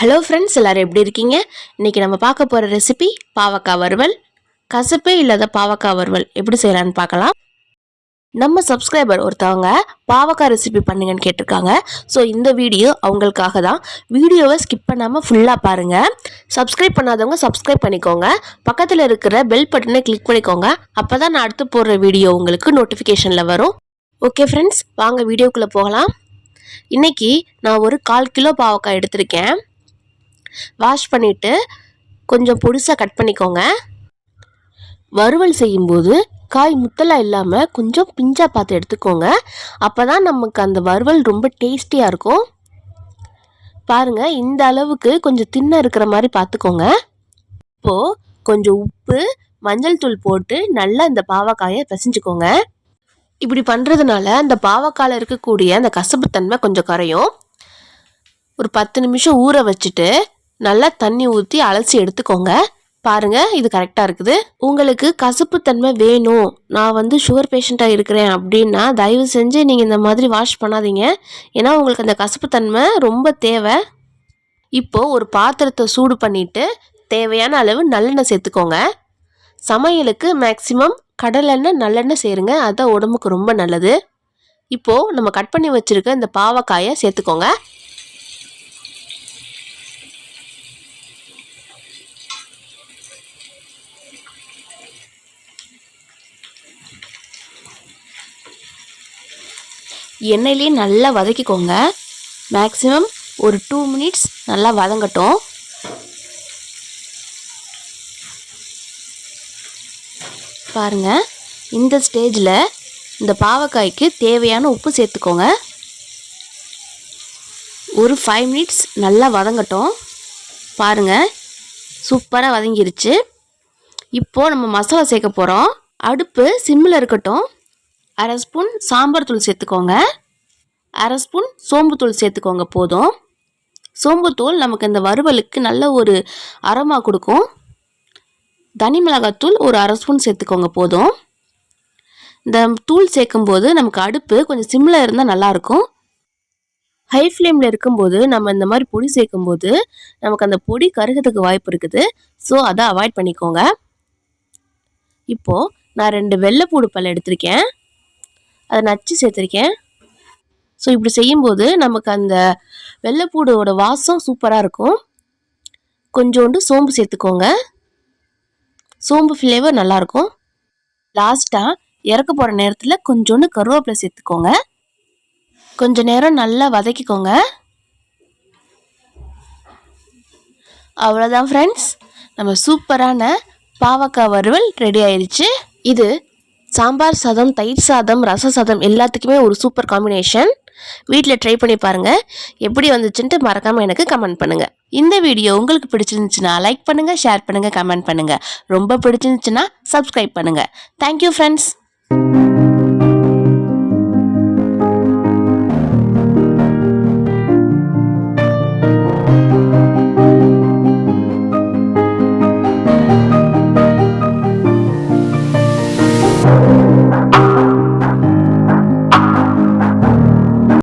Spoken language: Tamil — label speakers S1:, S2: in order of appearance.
S1: ஹலோ ஃப்ரெண்ட்ஸ், எல்லோரும் எப்படி இருக்கீங்க? இன்றைக்கி நம்ம பார்க்க போகிற ரெசிபி பாவக்காய் வறுவல். கசப்பே இல்லாத பாவக்காய் வறுவல் எப்படி செய்யலான்னு பார்க்கலாம். நம்ம சப்ஸ்கிரைபர் ஒருத்தவங்க பாவக்காய் ரெசிபி பண்ணுங்கன்னு கேட்டிருக்காங்க. ஸோ இந்த வீடியோ அவங்களுக்காக தான். வீடியோவை ஸ்கிப் பண்ணாமல் ஃபுல்லாக பாருங்கள். சப்ஸ்கிரைப் பண்ணாதவங்க சப்ஸ்கிரைப் பண்ணிக்கோங்க. பக்கத்தில் இருக்கிற பெல் பட்டனை கிளிக் பண்ணிக்கோங்க. அப்போ தான் நான் அடுத்து போடுற வீடியோ உங்களுக்கு நோட்டிஃபிகேஷனில் வரும். ஓகே ஃப்ரெண்ட்ஸ், வாங்க வீடியோக்குள்ளே போகலாம். இன்றைக்கி நான் ஒரு 1/4 கிலோ பாவக்காய் எடுத்திருக்கேன். வாஷ் பண்ணிவிட்டு கொஞ்சம் பொடிசாக கட் பண்ணிக்கோங்க. வறுவல் செய்யும்போது காய் முத்தலாக இல்லாமல் கொஞ்சம் பிஞ்சாக பார்த்து எடுத்துக்கோங்க. அப்போ தான் நமக்கு அந்த வறுவல் ரொம்ப டேஸ்டியாக இருக்கும். பாருங்கள், இந்த அளவுக்கு கொஞ்சம் தின்னாக இருக்கிற மாதிரி பார்த்துக்கோங்க. இப்போது கொஞ்சம் உப்பு, மஞ்சள் தூள் போட்டு நல்லா இந்த பாவக்காயை பிசைஞ்சுக்கோங்க. இப்படி பண்ணுறதுனால அந்த பாவக்காயில் இருக்கக்கூடிய அந்த கசப்புத்தன்மை கொஞ்சம் குறையும். ஒரு 10 நிமிஷம் ஊற வச்சுட்டு நல்லா தண்ணி ஊற்றி அலசி எடுத்துக்கோங்க. பாருங்கள், இது கரெக்டாக இருக்குது. உங்களுக்கு கசப்புத்தன்மை வேணும், நான் சுகர் பேஷண்ட்டாக இருக்கிறேன் அப்படின்னா தயவு செஞ்சு நீங்கள் இந்த மாதிரி வாஷ் பண்ணாதீங்க. ஏன்னா உங்களுக்கு அந்த கசப்புத்தன்மை ரொம்ப தேவை. இப்போது ஒரு பாத்திரத்தை சூடு பண்ணிவிட்டு தேவையான அளவு நல்லெண்ணெய் சேர்த்துக்கோங்க. சமையலுக்கு மேக்சிமம் கடலெண்ணெய் நல்லெண்ணெய் சேருங்க, அதுதான் உடம்புக்கு ரொம்ப நல்லது. இப்போது நம்ம கட் பண்ணி வச்சுருக்க இந்த பாவக்காயை சேர்த்துக்கோங்க. எண்ணெயிலே நல்லா வதக்கிக்கோங்க. மேக்ஸிமம் ஒரு 2 மினிட்ஸ் நல்லா வதங்கட்டும். பாருங்கள், இந்த ஸ்டேஜில் இந்த பாவக்காய்க்கு தேவையான உப்பு சேர்த்துக்கோங்க. ஒரு 5 மினிட்ஸ் நல்லா வதங்கட்டும். பாருங்கள், சூப்பராக வதங்கிருச்சு. இப்போது நம்ம மசாலா சேர்க்க போகிறோம். அடுப்பு சிம்மில் இருக்கட்டும். 1/2 ஸ்பூன் சாம்பார் தூள் சேர்த்துக்கோங்க. 1/2 ஸ்பூன் சோம்புத்தூள் சேர்த்துக்கோங்க. போதும். சோம்புத்தூள் நமக்கு இந்த வறுவலுக்கு நல்ல ஒரு அரோமா கொடுக்கும். தனி மிளகாத்தூள் ஒரு 1/2 ஸ்பூன் சேர்த்துக்கோங்க. போதும். இந்த தூள் சேர்க்கும்போது நமக்கு அடுப்பு கொஞ்சம் சிம்மில் இருந்தால் நல்லாயிருக்கும். ஹை ஃப்ளேமில் இருக்கும்போது நம்ம இந்த மாதிரி பொடி சேர்க்கும்போது நமக்கு அந்த பொடி கருகிறதுக்கு வாய்ப்பு இருக்குது. ஸோ அதை அவாய்ட் பண்ணிக்கோங்க. இப்போது நான் 2 வெள்ளைப்பூடு பல் எடுத்திருக்கேன், அதை நச்சு சேர்த்துருக்கேன். ஸோ இப்படி செய்யும்போது நமக்கு அந்த வெள்ளைப்பூடோட வாசம் சூப்பராக இருக்கும். கொஞ்சோண்டு சோம்பு சேர்த்துக்கோங்க. சோம்பு ஃப்ளேவர் நல்லாயிருக்கும். லாஸ்ட்டாக இறக்க போகிற நேரத்தில் கொஞ்சோண்டு கருவேப்பிலை சேர்த்துக்கோங்க. கொஞ்சம் நேரம் நல்லா வதக்கிக்கோங்க. அவ்வளோதான் ஃப்ரெண்ட்ஸ், நம்ம சூப்பரான பாவக்காய் வறுவல் ரெடி ஆயிடுச்சு. இது சாம்பார் சாதம், தயிர் சாதம், ரச சாதம் எல்லாத்துக்குமே ஒரு சூப்பர் காம்பினேஷன். வீட்டில் ட்ரை பண்ணி பாருங்கள். எப்படி வந்துச்சுன்ட்டு மறக்காமல் எனக்கு கமெண்ட் பண்ணுங்கள். இந்த வீடியோ உங்களுக்கு பிடிச்சிருந்துச்சுன்னா லைக் பண்ணுங்கள், ஷேர் பண்ணுங்கள், கமெண்ட் பண்ணுங்கள். ரொம்ப பிடிச்சிருந்துச்சுன்னா சப்ஸ்கிரைப் பண்ணுங்கள். Thank you friends.